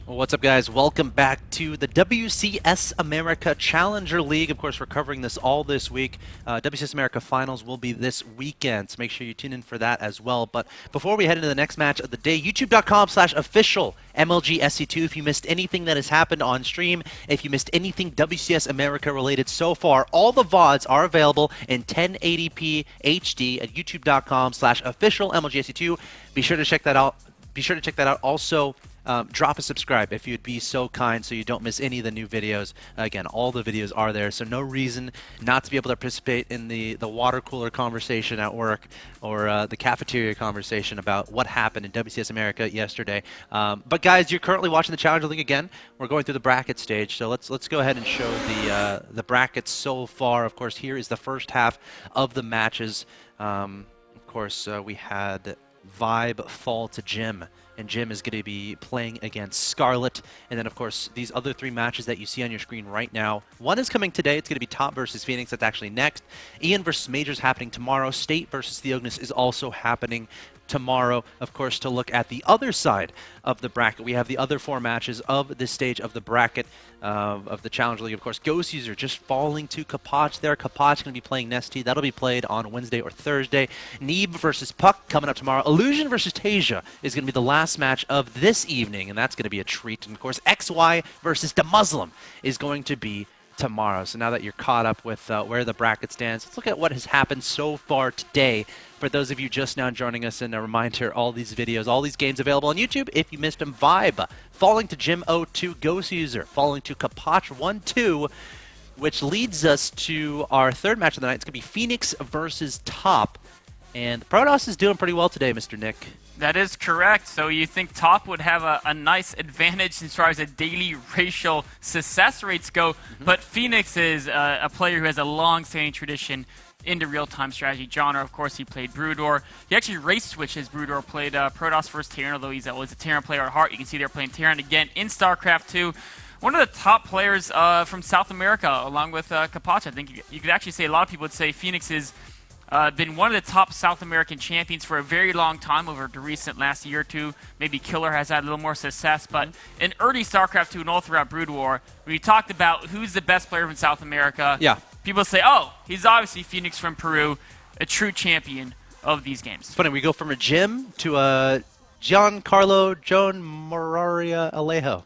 What's up, guys? Welcome back to the WCS America Challenger League. Of course, we're covering this all this week. WCS America Finals will be this weekend, so make sure you tune in for that as well. But before we head into the next match of the day, youtube.com/official MLGSC2. If you missed anything that has happened on stream, if you missed anything WCS America related so far, all the VODs are available in 1080p HD at youtube.com/official MLGSC2. Be sure to check that out. Also, drop a subscribe if you'd be so kind so you don't miss any of the new videos. Again, all the videos are there, so no reason not to be able to participate in the water cooler conversation at work or the cafeteria conversation about what happened in WCS America yesterday. But guys, you're currently watching the Challenger League again. We're going through the bracket stage, so let's go ahead and show the brackets so far. Of course, here is the first half of the matches. Of course, we had Vibe fall to Jim, and Jim is going to be playing against Scarlet. And then, of course, these other three matches that you see on your screen right now. One is coming today. It's going to be Top versus Fenix. That's actually next. Ian versus Majors happening tomorrow. State versus Theognis is also happening tomorrow. Of course, to look at the other side of the bracket, we have the other four matches of this stage of the bracket of the Challenger League. Of course, Ghost User just falling to Kapach there. Kapach going to be playing Nesty. That'll be played on Wednesday or Thursday. Neeb versus Puck coming up tomorrow. Illusion versus Tasia is going to be the last match of this evening, and that's going to be a treat. And of course, XY versus The Muslim is going to be tomorrow. So now that you're caught up with where the bracket stands, let's look at what has happened so far today. For those of you just now joining us, and a reminder, all these videos, all these games available on YouTube. If you missed them, Vibe falling to Jim 0-2, Ghost User falling to Kapach 1-2, which leads us to our third match of the night. It's going to be Fenix versus Top. And Protoss is doing pretty well today, Mr. Nick. That is correct. So you think Top would have a nice advantage as far as the daily racial success rates go, but Fenix is a player who has a long-standing tradition in the real-time strategy genre. Of course, he played Broodor. He actually race-switched his Broodor, played Protoss versus Terran, although he's always a Terran player at heart. You can see they're playing Terran again in StarCraft 2. One of the top players from South America, along with Kapach. I think you could actually say, a lot of people would say Fenix is been one of the top South American champions for a very long time over the recent last year or two. Maybe Killer has had a little more success, but in early StarCraft 2 and all throughout Brood War, we talked about who's the best player from South America. Yeah. People say, oh, he's obviously Fenix from Peru, a true champion of these games. It's funny, we go from a Jim to a Giancarlo Joan Moraria Alejo.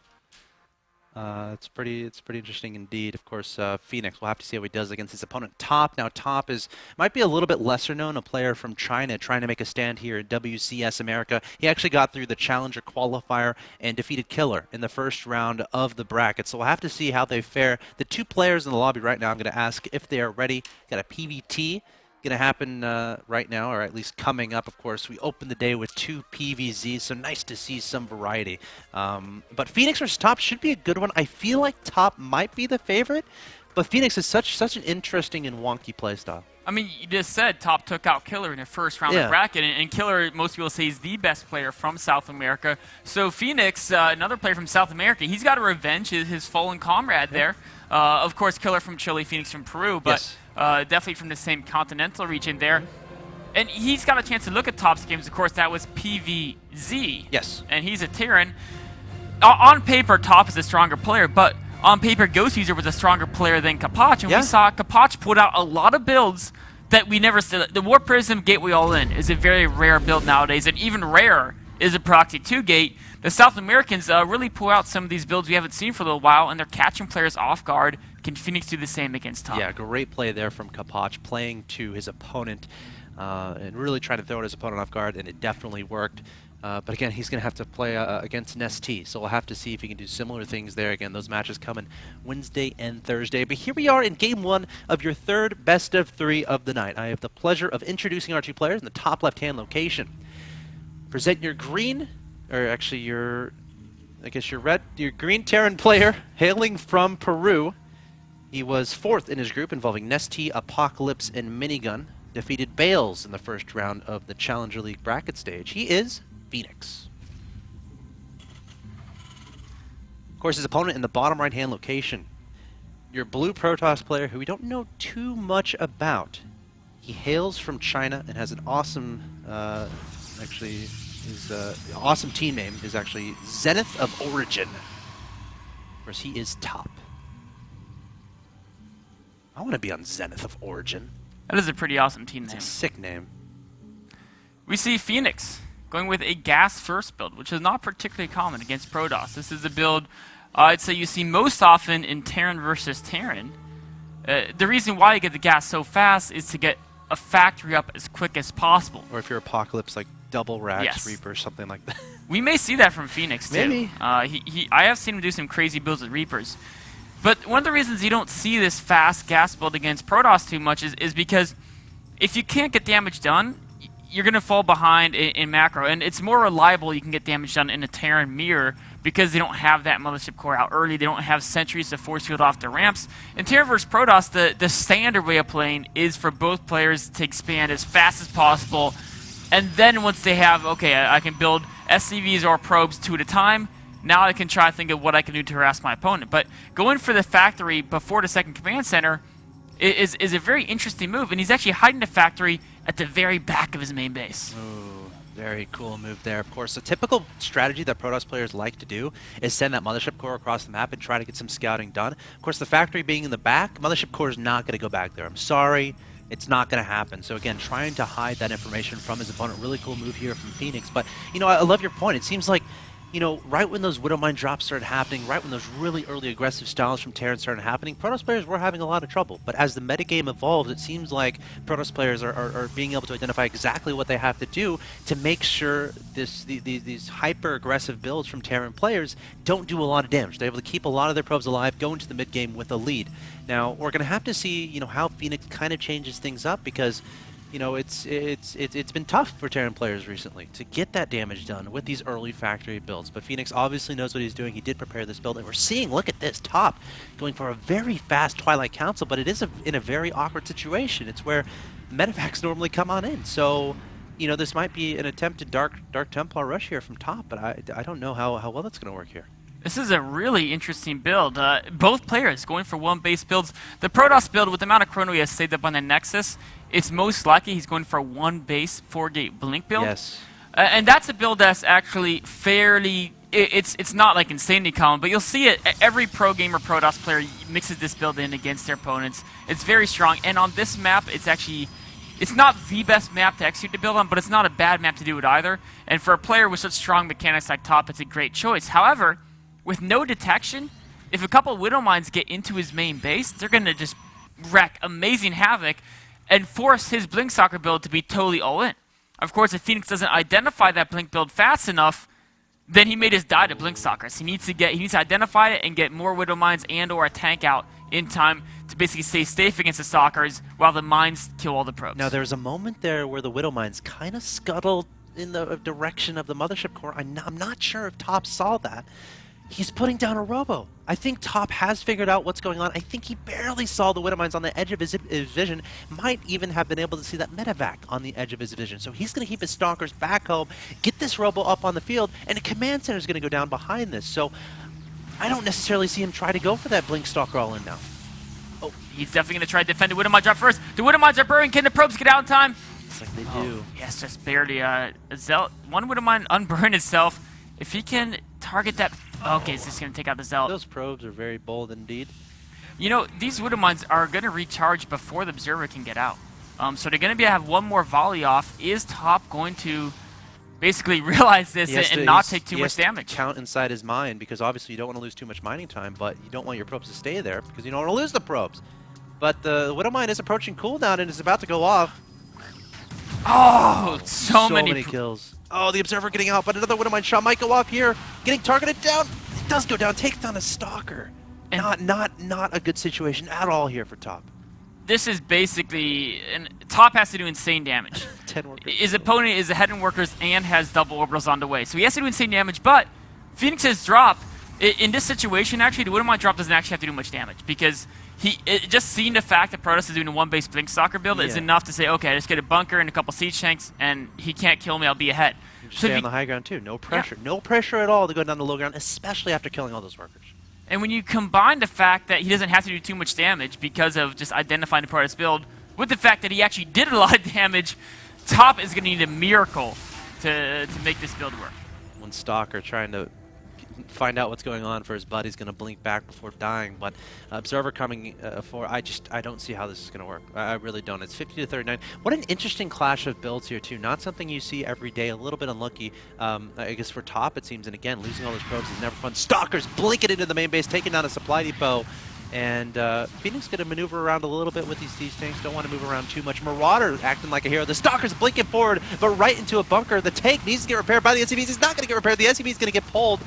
It's pretty interesting indeed. Of course, Fenix, we'll have to see how he does against his opponent Top. Now, Top might be a little bit lesser known, a player from China trying to make a stand here at WCS America. He actually got through the Challenger qualifier and defeated Killer in the first round of the bracket. So we'll have to see how they fare. The two players in the lobby right now, I'm going to ask if they are ready. Got a PVT going to happen right now, or at least coming up. Of course, we open the day with 2 PVZs, so nice to see some variety. But Fenix versus Top should be a good one. I feel like Top might be the favorite, but Fenix is such an interesting and wonky playstyle. I mean, you just said Top took out Killer in the first round of the bracket, and Killer, most people say, is the best player from South America. So Fenix, another player from South America, he's got to revenge his fallen comrade there. Of course, Killer from Chile, Fenix from Peru, but definitely from the same continental region there. And he's got a chance to look at Top's games. Of course, that was PVZ. Yes. And he's a Terran. On paper, Top is a stronger player, but on paper, Ghost User was a stronger player than Kapach, and we saw Kapach put out a lot of builds that we never saw. The War Prism Gateway All-In is a very rare build nowadays, and even rarer is a Proxy 2 Gate. The South Americans really pull out some of these builds we haven't seen for a little while, and they're catching players off guard. Can Fenix do the same against Top? Yeah, great play there from Kapach, playing to his opponent and really trying to throw his opponent off guard, and it definitely worked. But again, he's going to have to play against Nesty, so we'll have to see if he can do similar things there. Again, those matches coming Wednesday and Thursday. But here we are in Game 1 of your third best of 3 of the night. I have the pleasure of introducing our two players in the top left-hand location. Present your green, or actually your green Terran player, hailing from Peru. He was 4th in his group, involving Nesty, Apocalypse, and Minigun. Defeated Bales in the first round of the Challenger League bracket stage. He is Fenix. Of course, his opponent in the bottom right-hand location, your blue Protoss player who we don't know too much about. He hails from China and has an awesome, actually, His awesome team name is actually Zenith of Origin. Of course, he is top. I want to be on Zenith of Origin. That is a pretty awesome team name. It's a sick name. We see Fenix going with a gas first build, which is not particularly common against Protoss. This is a build I'd say you see most often in Terran versus Terran. The reason why you get the gas so fast is to get a factory up as quick as possible. Or if you're Apocalypse, like double Rax Yes. Reaper, something like that. We may see that from Fenix too. Maybe. I have seen him do some crazy builds with Reapers. But one of the reasons you don't see this fast gas build against Protoss too much is because if you can't get damage done, you're going to fall behind in macro. And it's more reliable you can get damage done in a Terran mirror because they don't have that Mothership Core out early. They don't have sentries to force field off the ramps. In Terran vs Protoss, the standard way of playing is for both players to expand as fast as possible. And then once they have, okay, I can build SCVs or probes 2 at a time, now I can try to think of what I can do to harass my opponent. But going for the factory before the second command center is a very interesting move. And he's actually hiding the factory at the very back of his main base. Ooh, very cool move there. Of course, a typical strategy that Protoss players like to do is send that Mothership Core across the map and try to get some scouting done. Of course, the factory being in the back, Mothership Core is not going to go back there. I'm sorry. It's not going to happen. So again, trying to hide that information from his opponent. Really cool move here from Fenix. But, you know, I love your point. It seems like, you know, right when those Widowmine drops started happening, right when those really early aggressive styles from Terran started happening, Protoss players were having a lot of trouble. But as the metagame evolves, it seems like Protoss players are being able to identify exactly what they have to do to make sure these hyper-aggressive builds from Terran players don't do a lot of damage. They're able to keep a lot of their probes alive, go into the mid-game with a lead. Now, we're going to have to see, you know, how Fenix kind of changes things up because, you know, it's been tough for Terran players recently to get that damage done with these early factory builds. But Fenix obviously knows what he's doing. He did prepare this build, and we're seeing, look at this, top going for a very fast Twilight Council, but it is in a very awkward situation. It's where medevacs normally come on in. So, you know, this might be an attempted Dark Templar rush here from top, but I don't know how well that's going to work here. This is a really interesting build. Both players going for one base builds. The Protoss build, with the amount of chrono he has saved up on the Nexus, it's most likely he's going for a one base 4-gate blink build. Yes. And that's a build that's actually fairly... It's not like insanely common, but you'll see it. Every pro gamer Protoss player mixes this build in against their opponents. It's very strong. And on this map, it's actually... It's not the best map to execute the build on, but it's not a bad map to do it either. And for a player with such strong mechanics like top, it's a great choice. However, with no detection, if a couple Widowmines get into his main base, they're going to just wreak amazing havoc and force his Blink Stalker build to be totally all in. Of course, if Fenix doesn't identify that Blink build fast enough, then he may just die to Blink Stalkers. He needs to identify it and get more Widowmines and or a tank out in time to basically stay safe against the Stalkers while the mines kill all the probes. Now, there's a moment there where the Widowmines kind of scuttled in the direction of the Mothership Core. I'm not sure if Top saw that. He's putting down a robo. I think Top has figured out what's going on. I think he barely saw the Widowmines on the edge of his vision. Might even have been able to see that medevac on the edge of his vision. So he's going to keep his Stalkers back home, get this robo up on the field, and a command center is going to go down behind this. So I don't necessarily see him try to go for that Blink Stalker all in now. Oh, he's definitely going to try to defend the Widowmine drop first. The Widowmines are burning. Can the probes get out in time? It's like they do. Yes, just barely. One Widowmine unburned itself. If he can target that... Okay, so he's going to take out the Zealot. Those probes are very bold indeed. You know, these Widowmines are going to recharge before the Observer can get out. So they're going to have one more volley off. Is Top going to basically realize this and not take too much damage? Count inside his mind, because obviously you don't want to lose too much mining time, but you don't want your probes to stay there because you don't want to lose the probes. But the Widowmine is approaching cooldown and is about to go off. Oh, so many kills. Oh, the Observer getting out, but another Widowmine shot might go off here. Getting targeted down. It does go down. Takes down a Stalker. And not a good situation at all here for Top. This is basically... And Top has to do insane damage. 10 workers. His opponent is ahead in workers and has double orbitals on the way. So he has to do insane damage, but Phoenix's drop, in this situation, actually, the Widowmine drop doesn't actually have to do much damage because just seeing the fact that Protoss is doing a one-base Blink Stalker build is enough to say, okay, I just get a bunker and a couple siege tanks, and he can't kill me, I'll be ahead. Just stay on the high ground, too. No pressure. Yeah. No pressure at all to go down the low ground, especially after killing all those workers. And when you combine the fact that he doesn't have to do too much damage because of just identifying the Protoss build with the fact that he actually did a lot of damage, Top is going to need a miracle to make this build work. One Stalker trying to find out what's going on for his buddy's going to blink back before dying, but Observer coming for, I don't see how this is going to work. I really don't. It's 50 to 39. What an interesting clash of builds here too. Not something you see every day. A little bit unlucky, I guess, for top it seems, and again, losing all those probes is never fun. Stalkers blinking into the main base, taking down a supply depot, and Fenix going to maneuver around a little bit with these siege tanks. Don't want to move around too much. Marauder acting like a hero. The Stalker's blinking forward, but right into a bunker. The tank needs to get repaired by the SCVs. He's not going to get repaired. The SCV's going to get pulled.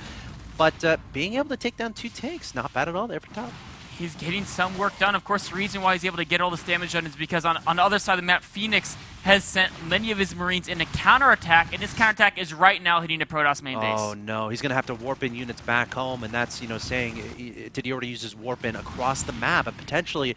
But being able to take down 2 tanks, not bad at all there for top. He's getting some work done. Of course, the reason why he's able to get all this damage done is because on the other side of the map, Fenix has sent many of his Marines in a counterattack, and this counterattack is right now hitting the Protoss main base. Oh no, he's going to have to warp in units back home, and that's, you know, saying, did he already use his warp in across the map? A potentially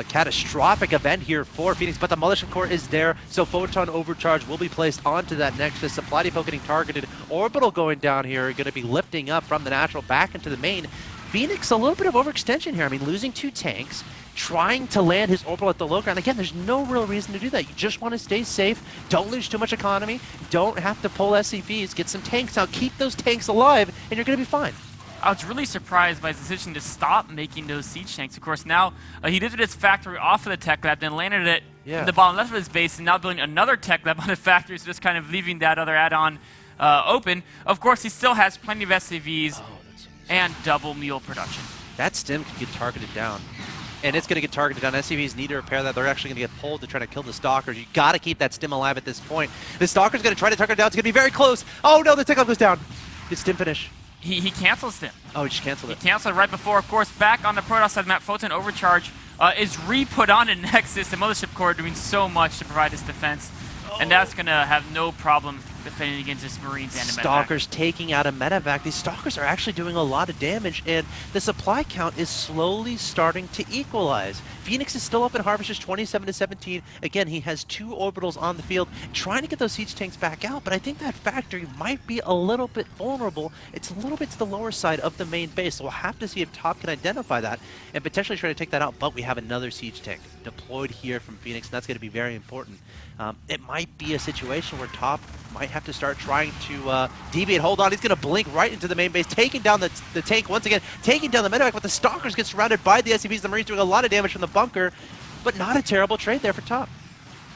catastrophic event here for Fenix, but the Mothership Core is there, so Photon Overcharge will be placed onto that Nexus. Supply depot getting targeted, Orbital going down here, going to be lifting up from the natural back into the main. Fenix, a little bit of overextension here. I mean, losing 2 tanks, trying to land his orbital at the low ground. Again, there's no real reason to do that. You just want to stay safe, don't lose too much economy, don't have to pull SCVs, get some tanks out, keep those tanks alive, and you're going to be fine. I was really surprised by his decision to stop making those siege tanks. Of course, now he lifted his factory off of the tech lab, then landed it in the bottom left of his base, and now building another tech lab on the factory, so just kind of leaving that other add-on open. Of course, he still has plenty of SCVs and double mule production. That stim can get targeted down, and it's going to get targeted down. SCVs need to repair that. They're actually going to get pulled to try to kill the Stalkers. You got to keep that stim alive at this point. The Stalker's going to try to target it down. It's going to be very close. Oh no, the tech goes down. Did stim finish? He cancels stim. Oh, he just canceled it. He canceled it right before. Of course, back on the Protoss side map, Photon Overcharge is re-put on in Nexus. The Mothership Core doing so much to provide this defense, and that's going to have no problem defending against this Marines and a medevac. Stalkers taking out a medevac. These Stalkers are actually doing a lot of damage, and the supply count is slowly starting to equalize. Fenix is still up in Harvesters 27 to 17. Again, he has 2 orbitals on the field, trying to get those siege tanks back out, but I think that factory might be a little bit vulnerable. It's a little bit to the lower side of the main base, so we'll have to see if Top can identify that and potentially try to take that out, but we have another siege tank deployed here from Fenix, and that's going to be very important. It might be a situation where Top might have to start trying to deviate. Hold on, he's going to blink right into the main base, taking down the tank once again, taking down the medevac, but the Stalkers get surrounded by the SCVs. The Marines doing a lot of damage from the bunker, but not a terrible trade there for Top.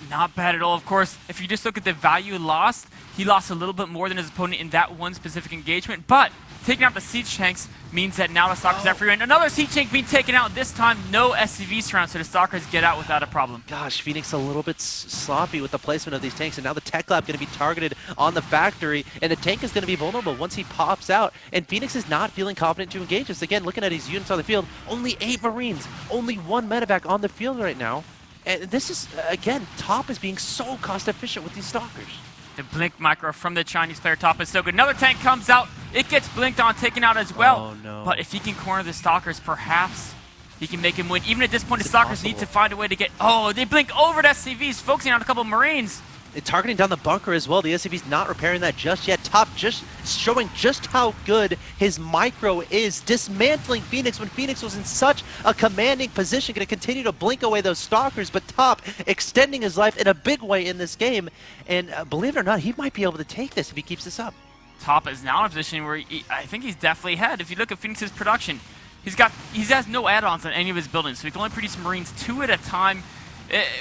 Not bad at all. Of course, if you just look at the value lost, he lost a little bit more than his opponent in that one specific engagement, but taking out the siege tanks means that now the Stalkers are free. And another siege tank being taken out, this time no SCV surround, so the Stalkers get out without a problem. Gosh, Fenix a little bit sloppy with the placement of these tanks, and now the tech lab going to be targeted on the factory, and the tank is going to be vulnerable once he pops out, and Fenix is not feeling confident to engage this. Again, looking at his units on the field, only 8 Marines, only 1 medevac on the field right now. And this is, again, Top is being so cost efficient with these Stalkers. The blink micro from the Chinese player Top is so good. Another tank comes out. It gets blinked on, taken out as well. Oh, no. But if he can corner the Stalkers, perhaps he can make him win. Even at this point, the Stalkers need to find a way to get... Oh, they blink over the SCVs, focusing on a couple of Marines. It's targeting down the bunker as well. The SCV's not repairing that just yet. Top just showing just how good his micro is, dismantling Fenix when Fenix was in such a commanding position, going to continue to blink away those Stalkers, but Top extending his life in a big way in this game. And believe it or not, he might be able to take this if he keeps this up. Top is now in a position where I think he's definitely ahead. If you look at Phoenix's production, he has no add-ons on any of his buildings, so he can only produce Marines 2 at a time.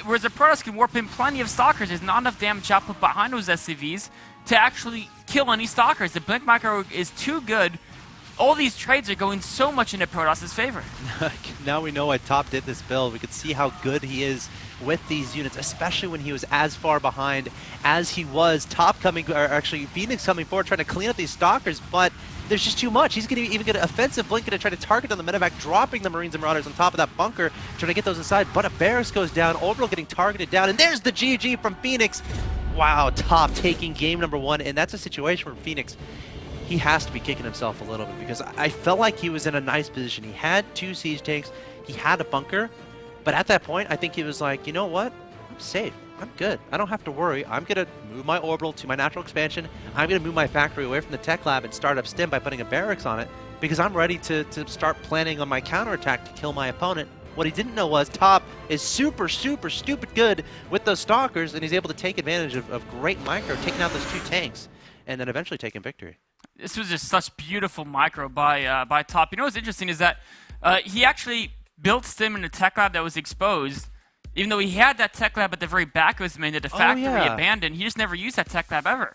Whereas the Protoss can warp in plenty of Stalkers. There's not enough damage output behind those SCVs to actually kill any Stalkers. The Blink Micro is too good. All these trades are going so much into Protoss' favor. Now we know why Top did this build. We could see how good he is with these units, especially when he was as far behind as he was. Top coming, or actually Fenix coming forward, trying to clean up these Stalkers, but there's just too much. He's going to even get an offensive blink and try to target on the medevac, dropping the Marines and Marauders on top of that bunker, trying to get those inside, but a Barracks goes down, Orbital getting targeted down, and there's the GG from Fenix. Wow, Top taking game number 1, and that's a situation where Fenix, he has to be kicking himself a little bit, because I felt like he was in a nice position. He had 2 siege tanks, he had a bunker, but at that point, I think he was like, you know what? I'm safe. I'm good. I don't have to worry. I'm going to move my orbital to my natural expansion. I'm going to move my factory away from the tech lab and start up stim by putting a barracks on it, because I'm ready to start planning on my counterattack to kill my opponent What he didn't know was Top is super, super, stupid good with those Stalkers, and he's able to take advantage of great micro, taking out those 2 tanks, and then eventually taking victory. This was just such beautiful micro by Top. You know what's interesting is that he actually built Stim in a tech lab that was exposed, even though he had that tech lab at the very back of his main that the factory abandoned. He just never used that tech lab ever,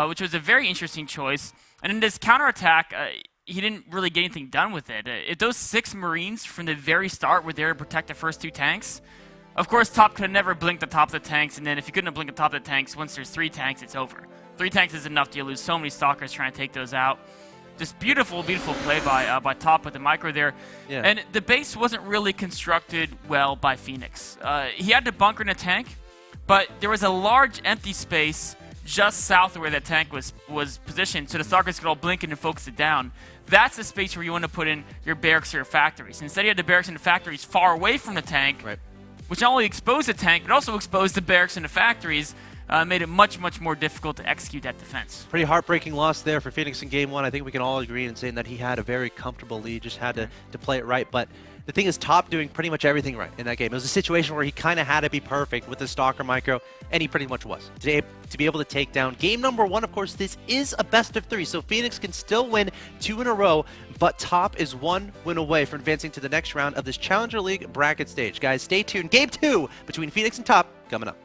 which was a very interesting choice. And in this counterattack, he didn't really get anything done with it. If those 6 Marines from the very start were there to protect the first 2 tanks, of course Top could have never blinked the top of the tanks, and then if you couldn't have blinked the top of the tanks, once there's 3 tanks, it's over. 3 tanks is enough to lose so many Stalkers trying to take those out. Just beautiful, beautiful play by Top with the micro there. Yeah. And the base wasn't really constructed well by Fenix. He had to bunker in a tank, but there was a large empty space just south of where that tank was positioned, so the Stalkers could all blink in and focus it down. That's the space where you want to put in your barracks or your factories. Instead, you had the barracks and the factories far away from the tank, which not only exposed the tank, but also exposed the barracks and the factories, made it much, much more difficult to execute that defense. Pretty heartbreaking loss there for Fenix in Game 1. I think we can all agree in saying that he had a very comfortable lead, just had to play it right. But the thing is, Top doing pretty much everything right in that game. It was a situation where he kind of had to be perfect with the Stalker micro, and he pretty much was. To be able to take down game number 1, of course, this is a best of 3, so Fenix can still win 2 in a row, but Top is 1 win away from advancing to the next round of this Challenger League bracket stage. Guys, stay tuned. Game 2 between Fenix and Top coming up.